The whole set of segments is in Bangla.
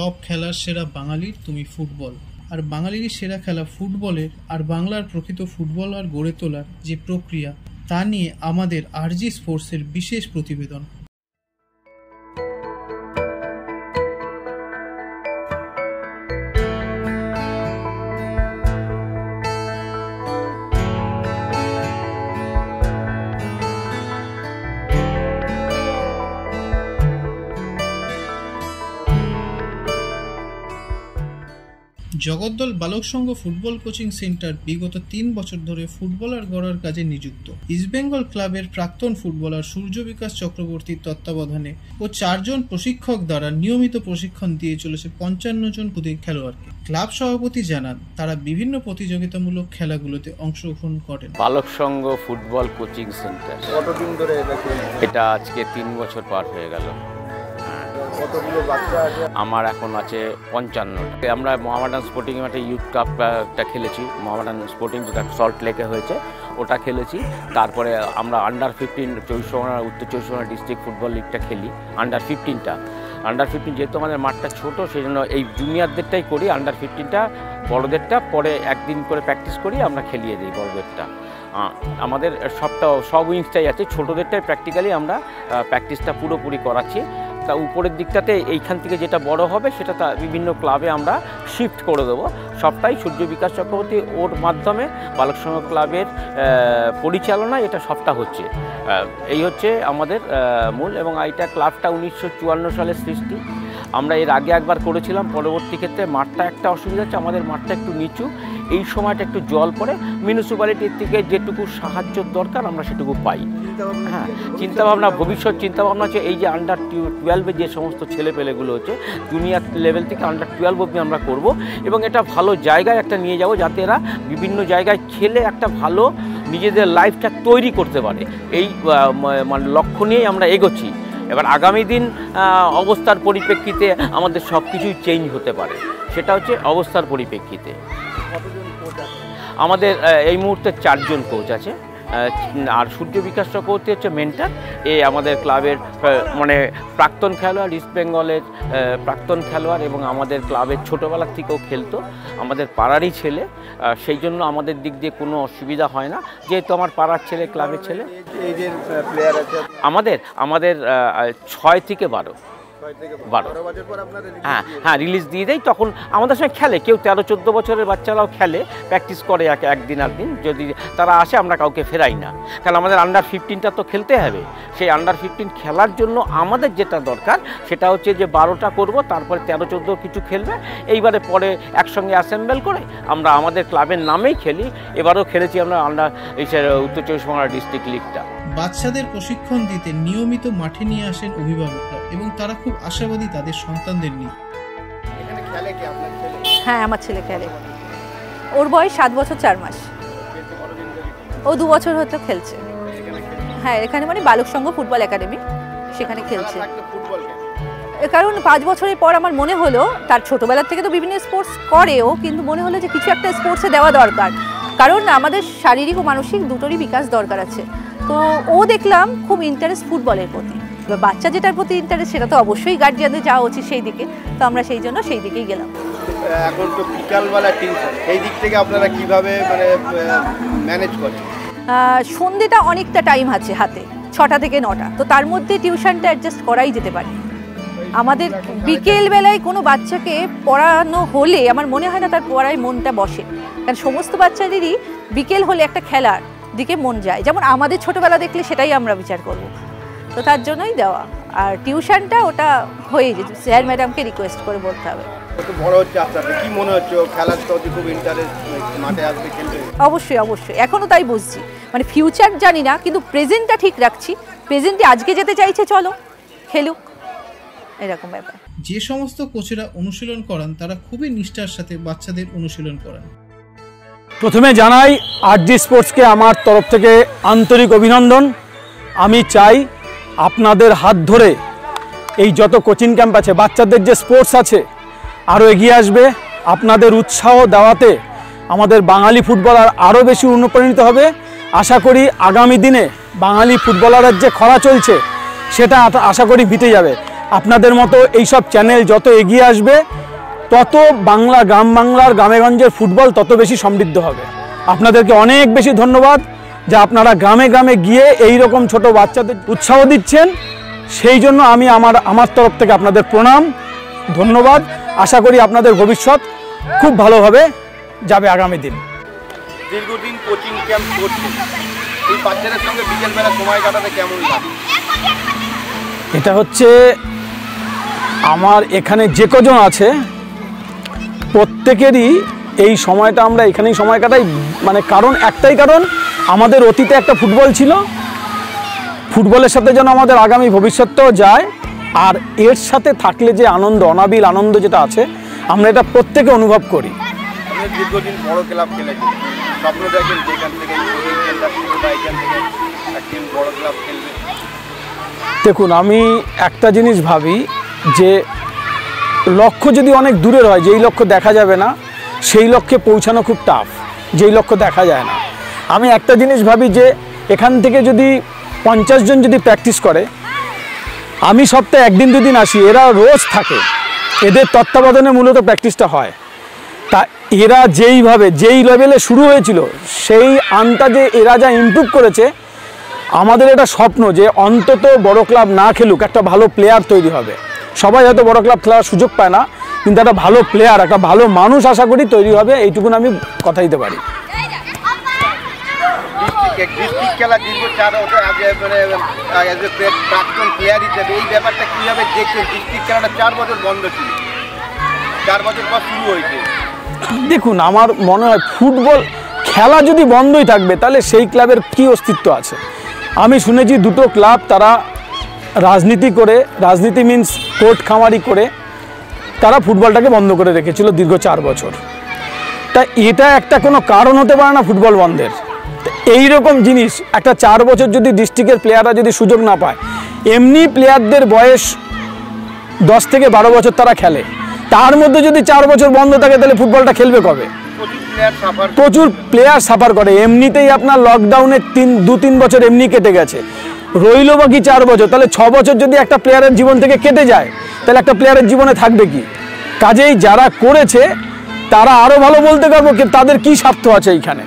সব খেলার সেরা বাঙালির তুমি ফুটবল। আর বাঙালিরই সেরা খেলা ফুটবলের আর বাংলার প্রকৃত ফুটবলার গড়ে তোলার যে প্রক্রিয়া তা নিয়ে আমাদের আরজি স্পোর্টসের বিশেষ প্রতিবেদন। জগদ্দল বালক সংঘ ফুটবল কোচিং সেন্টার বিগত ৩ বছর ধরে ফুটবলার গড়ার কাজে নিযুক্ত। ইস্টবেঙ্গল ক্লাবের প্রাক্তন ফুটবলার সূর্য বিকাশ চক্রবর্তীর তত্ত্বাবধানে ও ৪ জন প্রশিক্ষক দ্বারা নিয়মিত প্রশিক্ষণ দিয়ে চলেছে ৫৫ জন খেলোয়াড়কে। ক্লাব সভাপতি জানান, তারা বিভিন্ন প্রতিযোগিতামূলক খেলাগুলোতে অংশগ্রহণ করেন। বালক সংঘ ফুটবল কোচিং সেন্টার কতদিন ধরে এটা আজকে ৩ বছর পার হয়ে গেল। কতগুলো বাচ্চা আছে? আমার এখন আছে ৫৫টা। আমরা মোহামেডান স্পোর্টিং মাঠে ইউথ কাপটা খেলেছি, মোহামেডান স্পোর্টিং যেটা সল্ট লেকে হয়েছে ওটা খেলেছি। তারপরে আমরা আন্ডার 15 উত্তর ২৪ ডিস্ট্রিক্ট ফুটবল লিগটা খেলি। আন্ডার 15 যেহেতু আমাদের মাঠটা ছোটো, সেই জন্য এই জুনিয়রদেরটাই করি। আন্ডার 15টা বড়োদেরটা পরে একদিন করে প্র্যাকটিস করি, আমরা খেলিয়ে দিই বড়োদেরটা। আমাদের সব উইংসটাই আছে, ছোটোদেরটাই প্র্যাকটিক্যালি আমরা প্র্যাকটিসটা পুরোপুরি করাচ্ছি। তা উপরের দিকটাতে এইখান থেকে যেটা বড় হবে সেটা তা বিভিন্ন ক্লাবে আমরা শিফট করে দেবো। সবটাই সূর্য বিকাশ চক্রবর্তী ওর মাধ্যমে বালক সংঘ ক্লাবের পরিচালনা, এটা সবটা হচ্ছে। এই হচ্ছে আমাদের মূল। এবং এইটা ক্লাবটা 1954 সালের সৃষ্টি। আমরা এর আগে একবার করেছিলাম, পরবর্তী ক্ষেত্রে মাঠটা একটা অসুবিধা হচ্ছে, আমাদের মাঠটা একটু নিচু, এই সময়টা একটু জল পড়ে, মিউনিসিপ্যালিটির থেকে যেটুকু সাহায্যর দরকার আমরা সেটুকু পাই। হ্যাঁ, চিন্তাভাবনা, ভবিষ্যৎ চিন্তাভাবনা হচ্ছে এই যে আন্ডার 12 যে সমস্ত ছেলেপেলেগুলো হচ্ছে জুনিয়র লেভেল থেকে আন্ডার 12 অবধি আমরা করব এবং এটা ভালো জায়গায় একটা নিয়ে যাব, যাতে এরা বিভিন্ন জায়গায় খেলে একটা ভালো নিজেদের লাইফটা তৈরি করতে পারে। এই মানে লক্ষ্য নিয়েই আমরা এগোচ্ছি। এবার আগামী দিন অবস্থার পরিপ্রেক্ষিতে আমাদের সব কিছুই চেঞ্জ হতে পারে, সেটা হচ্ছে অবস্থার পরিপ্রেক্ষিতে। আমাদের এই মুহূর্তে ৪ জন কোচ আছে। আর সূর্য বিকাশ চক্রবর্তী হচ্ছে মেন্টার। আমাদের ক্লাবের মানে প্রাক্তন খেলোয়াড়, ইস্ট বেঙ্গলের প্রাক্তন খেলোয়াড় এবং আমাদের ক্লাবের ছোটোবেলার থেকেও খেলতো, আমাদের পাড়ারই ছেলে। সেই জন্য আমাদের দিক দিয়ে কোনো অসুবিধা হয় না, যেহেতু আমার পাড়ার ছেলে, ক্লাবের ছেলে। এই যে প্লেয়ার আছে আমাদের ৬ থেকে ১২। হ্যাঁ, রিলিজ দিয়ে দেয়। তখন আমাদের সঙ্গে খেলে, কেউ 13-14 বছরের বাচ্চারাও খেলে, প্র্যাকটিস করে একদিন আধদিন। যদি তারা আসে আমরা কাউকে ফেরাই না, কারণ আমাদের আন্ডার 15টা তো খেলতে হবে। সেই আন্ডার 15 খেলার জন্য আমাদের যেটা দরকার সেটা হচ্ছে যে 12টা করব, তারপরে 13-14 কিছু খেলবে। এইবারে পরে একসঙ্গে অ্যাসেম্বল করে আমরা আমাদের ক্লাবের নামেই খেলি। এবারও খেলেছি আমরা উত্তর 24 ডিস্ট্রিক্ট লিগটা। বাচ্চাদের প্রশিক্ষণ দিতে নিয়মিত মাঠে নিয়ে আসেন অভিভাবকরা এবং তারা খুব আশাবাদী তাদের সন্তানদের নিয়ে। এখানে খেলে কি আপনার ছেলে? হ্যাঁ, আমার ছেলে খেলে। ওর বয়স 7 বছর 4 মাস। ও 2 বছর হতে খেলছে। হ্যাঁ, এখানে মানে বালক সংঘ ফুটবল একাডেমি, সেখানে খেলছে। কারণ 5 বছরের পর আমার মনে হলো, তার ছোটোবেলার থেকে তো বিভিন্ন স্পোর্টস করেও, কিন্তু মনে হলো যে কিছু একটা স্পোর্টসে দেওয়া দরকার, কারণ আমাদের শারীরিক ও মানসিক দুটোরই বিকাশ দরকার আছে। তো ও দেখলাম খুব ইন্টারেস্ট ফুটবলের প্রতি। এবার বাচ্চা যেটার প্রতি ইন্টারেস্ট সেটা তো অবশ্যই গার্জিয়ানদের যাওয়া উচিত সেই দিকে, তো আমরা সেই জন্য সেই দিকেই গেলাম। এখন তো বিকালবেলা টিউশন, এই দিক থেকে আপনারা কিভাবে মানে ম্যানেজ করেন? সন্ধ্যেটা অনেকটা টাইম আছে হাতে, 6টা থেকে 9টা, তো তার মধ্যে টিউশনটা অ্যাডজাস্ট করাই যেতে পারে। আমাদের বিকেলবেলায় কোনো বাচ্চাকে পড়ানো হলে আমার মনে হয় না তার পড়ায় মনটা বসে, কারণ সমস্ত বাচ্চাদেরই বিকেল হলে একটা খেলার দিকে মন যায়। যেমন আমাদের ছোটোবেলা দেখলে সেটাই আমরা বিচার করব, তো তার জন্যই দেওয়া। আর টিউশনটা ওটা হয়ে যেত, স্যার ম্যাডামকে রিকোয়েস্ট করে বলতে হবে। কত বড় হচ্ছে আস্তে আস্তে, কি মনে হচ্ছে খেলার প্রতি খুব ইন্টারেস্ট, মাঠে আসবে খেলতে? অবশ্যই, এখনও তাই বুঝছি। মানে ফিউচার জানি না, কিন্তু প্রেজেন্টটা ঠিক রাখছি। প্রেজেন্টে আজকে যেতে চাইছে, চলো খেলুক, এরকম ব্যাপার। যে সমস্ত কোচেরা অনুশীলন করান তারা খুবই নিষ্ঠার সাথে বাচ্চাদের অনুশীলন করান। প্রথমে জানাই আরজি স্পোর্টসকে আমার তরফ থেকে আন্তরিক অভিনন্দন। আমি চাই আপনাদের হাত ধরে এই যত কোচিং ক্যাম্প আছে, বাচ্চাদের যে স্পোর্টস আছে আরও এগিয়ে আসবে। আপনাদের উৎসাহ দেওয়াতে আমাদের বাঙালি ফুটবলার আরও বেশি অনুপ্রাণিত হবে। আশা করি আগামী দিনে বাঙালি ফুটবলারের যে খরা চলছে সেটা আশা করি মিটে যাবে। আপনাদের মতো এইসব চ্যানেল যত এগিয়ে আসবে তত বাংলা গ্রাম বাংলার গ্রামেগঞ্জের ফুটবল তত বেশি সমৃদ্ধ হবে। আপনাদেরকে অনেক বেশি ধন্যবাদ যে আপনারা গ্রামে গ্রামে গিয়ে এই রকম ছোট বাচ্চাদের উৎসাহ দিচ্ছেন, সেই জন্য আমি আমার তরফ থেকে আপনাদের প্রণাম, ধন্যবাদ। আশা করি আপনাদের ভবিষ্যৎ খুব ভালোভাবে যাবে আগামী দিন। দীর্ঘদিন কোচিং ক্যাম্প করছে, এই বাচ্চাদের সঙ্গে বিকেলবেলা সময় কাটাতে কেমন লাগে? এটা হচ্ছে আমার এখানে যে কজন আছে প্রত্যেকেরই এই সময়টা আমরা এখানেই সময় কাটাই, মানে কারণ একটাই কারণ, আমাদের অতীতে একটা ফুটবল ছিল, ফুটবলের সাথে যেন আমাদের আগামী ভবিষ্যৎটাও যায়, আর এর সাথে থাকলে যে আনন্দ, অনাবিল আনন্দ যেটা আছে আমরা এটা প্রত্যেকে অনুভব করি। আপনি দীর্ঘদিন বড় ক্লাব খেলেছেন, স্বপ্ন দেখেন যেখান থেকে একদিন বড় ক্লাব খেলবে? দেখুন, আমি একটা জিনিস ভাবি যে লক্ষ্য যদি অনেক দূরের হয়, যেই লক্ষ্য দেখা যাবে না সেই লক্ষ্যে পৌঁছানো খুব টাফ, যেই লক্ষ্য দেখা যায় না। আমি একটা জিনিস ভাবি যে এখান থেকে যদি 50 জন যদি প্র্যাকটিস করে, আমি সপ্তাহে একদিন দুদিন আসি, এরা রোজ থাকে, এদের তত্ত্বাবধানে মূলত প্র্যাকটিসটা হয়। তা এরা যেইভাবে যেই লেভেলে শুরু হয়েছিল সেই আন্দাজে এরা যা ইমপ্রুভ করেছে, আমাদের এটা স্বপ্ন যে অন্তত বড় ক্লাব না খেলুক একটা ভালো প্লেয়ার তৈরি হবে। সবাই হয়তো বড় ক্লাব খেলার সুযোগ পায় না, কিন্তু একটা ভালো প্লেয়ার, একটা ভালো মানুষ আশা করি তৈরি হবে, এইটুকুন আমি কথা দিতে পারি। ডিস্ট্রিক্ট খেলা দীর্ঘ 4 বছর আগে, মানে প্রাক্তন প্লেয়ার হিসেবে এই ব্যাপারটা কীভাবে দেখছেন? ডিস্ট্রিক্ট খেলাটা 4 বছর বন্ধ ছিল, 4 বছর পর শুরু হয়েছে। দেখুন, আমার মনে হয় ফুটবল খেলা যদি বন্ধই থাকবে তাহলে সেই ক্লাবের কী অস্তিত্ব আছে? আমি শুনেছি 2টো ক্লাব তারা রাজনীতি করে, রাজনীতি মিন্স কোর্ট খামারি করে তারা ফুটবলটাকে বন্ধ করে রেখেছিল দীর্ঘ 4 বছর। তা এটা একটা কোনো কারণ হতে পারে না ফুটবল বন্ধের। এই রকম জিনিস একটা 4 বছর যদি ডিস্ট্রিক্টের প্লেয়াররা যদি সুযোগ না পায়, এমনি প্লেয়ারদের বয়স 10 থেকে 12 বছর তারা খেলে, তার মধ্যে যদি 4 বছর বন্ধ থাকে তাহলে ফুটবলটা খেলবে কবে? প্রচুর প্লেয়ার সাফার করে। এমনিতেই আপনার লকডাউনে 2-3 বছর এমনি কেটে গেছে, রইল বাকি 4 বছর, তাহলে 6 বছর যদি একটা প্লেয়ারের জীবন থেকে কেটে যায় তাহলে একটা প্লেয়ারের জীবনে থাকবে কি? কাজেই যারা করেছে তারা আরও ভালো বলতে পারবো তাদের কি স্বার্থ আছে এইখানে।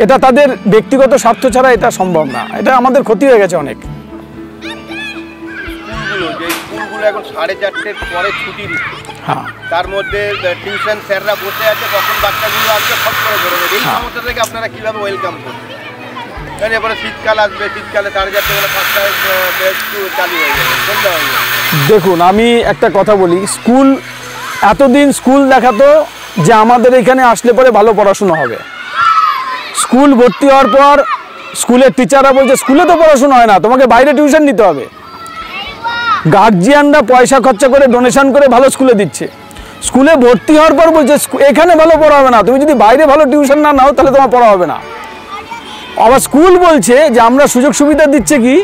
এটা তাদের ব্যক্তিগত স্বার্থ ছাড়া এটা সম্ভব না, এটা আমাদের ক্ষতি হয়ে গেছে অনেক। স্কুলগুলো এখন 4:30-এর পরে ছুটি দিচ্ছে, হ্যাঁ, তার মধ্যে টিউশন স্যাররা বসে আছে, কখন বাচ্চাগুলো আসবে সব করে ধরে নেবে। এই সমস্যা থেকে আপনারা কীভাবে ওয়েলকাম করবেন? কারণ এবারে শীতকাল আসবে, শীতকালে 4:30 থেকে 5টায় চালু হয়ে যাবে, সন্ধ্যা হয়ে যাবে। দেখুন, আমি একটা কথা বলি, স্কুল এতদিন স্কুল দেখাতো যে আমাদের এখানে আসলে পরে ভালো পড়াশোনা হবে। স্কুল ভর্তি হওয়ার পর স্কুলের টিচাররা বলছে স্কুলে তো পড়াশোনা হয় না, তোমাকে বাইরে টিউশন নিতে হবে। গার্জিয়ানরা পয়সা খরচা করে ডোনেশন করে ভালো স্কুলে দিচ্ছে, স্কুলে ভর্তি হওয়ার পর বলছে এখানে ভালো পড়া হবে না, তুমি যদি বাইরে ভালো টিউশন না নাও তাহলে তোমার পড়া হবে না। আবার স্কুল বলছে যে আমরা সুযোগ সুবিধা দিচ্ছে কি,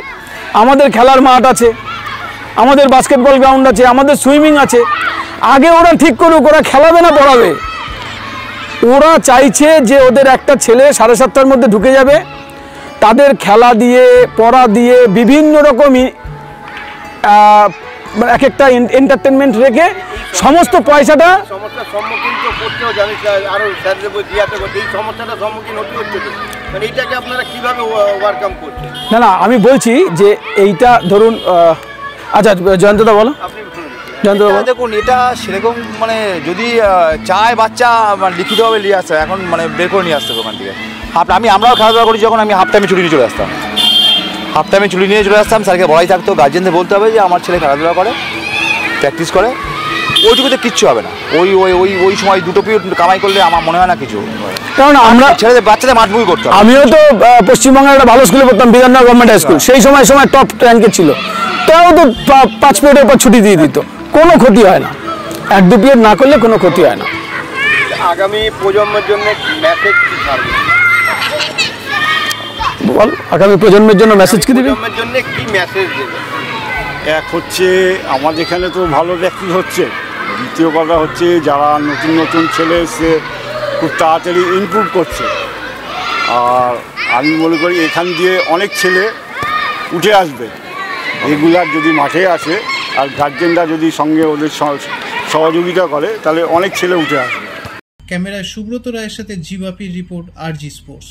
আমাদের খেলার মাঠ আছে, আমাদের বাস্কেটবল গ্রাউন্ড আছে, আমাদের সুইমিং আছে। আগে ওরা ঠিক করুক, ওরা খেলাবে না পড়াবে। ওরা চাইছে যে ওদের একটা ছেলে 7:30টার মধ্যে ঢুকে যাবে, তাদের খেলা দিয়ে পড়া দিয়ে বিভিন্ন রকমই এক একটা এন্টারটেনমেন্ট রেখে সমস্ত পয়সাটা সমস্যার সম্মুখীন তো করতেও জানি, আরও স্যারদের জিয়াতে করতে এই সমস্যাটার সম্মুখীন হতে হচ্ছে, মানে এইটাকে আপনারা কীভাবে ওভারকাম করছেন? না, আমি বলছি যে এইটা ধরুন, আচ্ছা জয়ন্তদা বলো। দেখুন, এটা সেরকম মানে যদি চায় বাচ্চা লিখিতভাবে নিয়ে আসতে, এখন মানে বের করে নিয়ে আসতে হবে ওখান থেকে। আমরাও খেলাধুলা করি, যখন আমি হাফ টাইমে ছুটি নিয়ে চলে আসতাম, স্যারকে বলাই থাকতো, গার্জেনদের বলতে হবে যে আমার ছেলে খেলাধুলা করে, প্র্যাকটিস করে, ওইটুকুতে কিচ্ছু হবে না। ওই সময় 2টো পিরিয়ড কামাই করলে আমার মনে হয় না কিছু, কারণ আমরা ছেলেদের বাচ্চাদের মাঠবুই করতাম। আমিও তো পশ্চিমবঙ্গের একটা ভালো স্কুলে পড়তাম, বিধাননগর গভর্নমেন্ট হাই স্কুল, সেই সময় টপ র্যাঙ্কে ছিল, তাও তো 5 পিরিয়ডের পর ছুটি দিয়ে দিত, কোনো ক্ষতি হয় না, 1-2 পিরিয়ড না করলে কোনো ক্ষতি হয় না। আগামী প্রজন্মের জন্য মেসেজ কি থাকবে? বল, আগামী প্রজন্মের জন্য মেসেজ কি দিবে? প্রজন্মের জন্য কি মেসেজ দেবে? এক হচ্ছে আমাদের এখানে তো ভালো প্র্যাকটিস হচ্ছে, দ্বিতীয় কথা হচ্ছে যারা নতুন নতুন ছেলে এসে খুব তাড়াতাড়ি ইমপ্রুভ করছে, আর আমি মনে করি এখান দিয়ে অনেক ছেলে উঠে আসবে, রেগুলার যদি মাঠে আসে আর গার্জেনরা যদি সঙ্গে ওদের সহযোগিতা করে তাহলে অনেক ছেলে উঠে আসবে। ক্যামেরায় সুব্রত রায়ের সাথে জিবাপির রিপোর্ট RG স্পোর্টস।